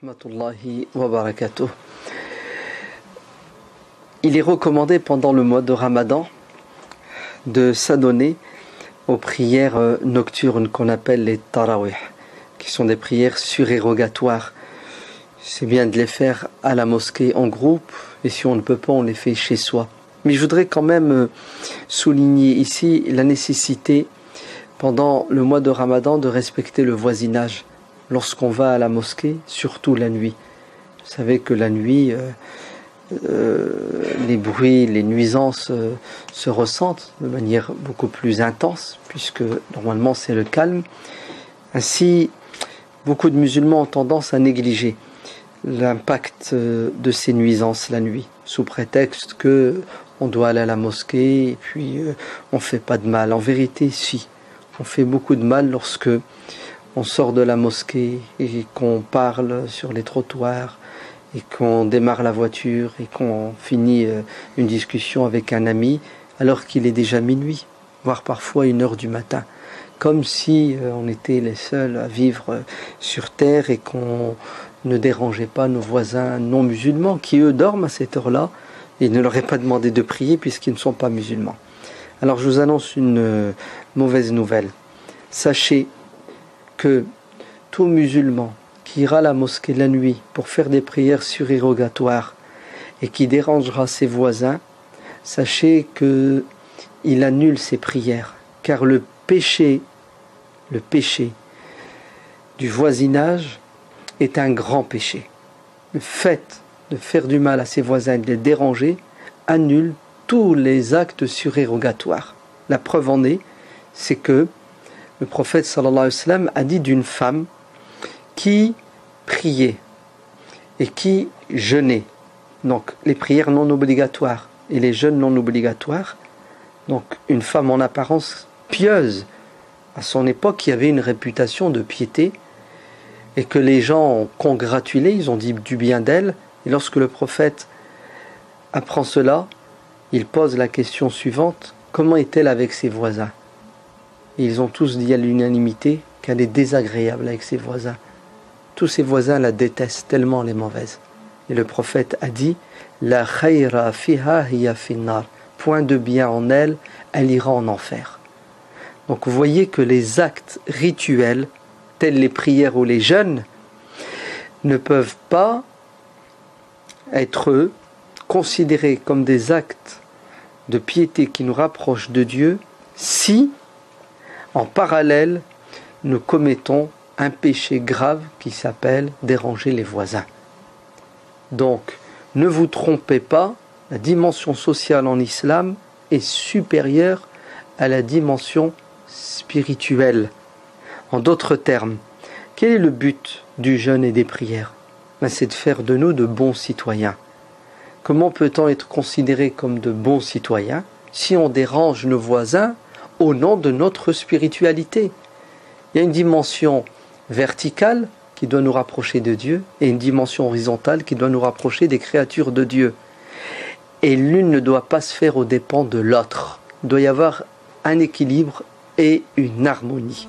Rahmatullahi wa barakatuh. Il est recommandé pendant le mois de Ramadan de s'adonner aux prières nocturnes qu'on appelle les tarawih, qui sont des prières surérogatoires. C'est bien de les faire à la mosquée en groupe, et si on ne peut pas, on les fait chez soi. Mais je voudrais quand même souligner ici la nécessité, pendant le mois de Ramadan, de respecter le voisinage. Lorsqu'on va à la mosquée, surtout la nuit. Vous savez que la nuit, les bruits, les nuisances se ressentent de manière beaucoup plus intense, puisque normalement c'est le calme. Ainsi, beaucoup de musulmans ont tendance à négliger l'impact de ces nuisances la nuit, sous prétexte que on doit aller à la mosquée et puis on fait pas de mal. En vérité, si, on fait beaucoup de mal lorsque on sort de la mosquée et qu'on parle sur les trottoirs et qu'on démarre la voiture et qu'on finit une discussion avec un ami alors qu'il est déjà minuit, voire parfois 1h du matin. Comme si on était les seuls à vivre sur terre et qu'on ne dérangeait pas nos voisins non musulmans qui eux dorment à cette heure-là et ne leur est pas demandé de prier puisqu'ils ne sont pas musulmans. Alors je vous annonce une mauvaise nouvelle. Sachez que tout musulman qui ira à la mosquée la nuit pour faire des prières surérogatoires et qui dérangera ses voisins, sachez que il annule ses prières, car le péché du voisinage est un grand péché. Le fait de faire du mal à ses voisins et de les déranger annule tous les actes surérogatoires. La preuve en est, c'est que le prophète sallallahu alayhi wa sallam a dit d'une femme qui priait et qui jeûnait. Donc les prières non obligatoires et les jeûnes non obligatoires. Donc une femme en apparence pieuse. À son époque, qui avait une réputation de piété et que les gens ont congratulé, ils ont dit du bien d'elle. Et lorsque le prophète apprend cela, il pose la question suivante: comment est-elle avec ses voisins? Et ils ont tous dit à l'unanimité qu'elle est désagréable avec ses voisins. Tous ses voisins la détestent tellement elle est mauvaise. Et le prophète a dit: La khayra fiha hiya finnar. Point de bien en elle, elle ira en enfer. Donc vous voyez que les actes rituels, tels les prières ou les jeûnes, ne peuvent pas être considérés comme des actes de piété qui nous rapprochent de Dieu si, en parallèle, nous commettons un péché grave qui s'appelle déranger les voisins. Donc, ne vous trompez pas, la dimension sociale en islam est supérieure à la dimension spirituelle. En d'autres termes, quel est le but du jeûne et des prières? C'est de faire de nous de bons citoyens. Comment peut-on être considéré comme de bons citoyens si on dérange nos voisins au nom de notre spiritualité? Il y a une dimension verticale qui doit nous rapprocher de Dieu et une dimension horizontale qui doit nous rapprocher des créatures de Dieu. Et l'une ne doit pas se faire aux dépens de l'autre. Il doit y avoir un équilibre et une harmonie.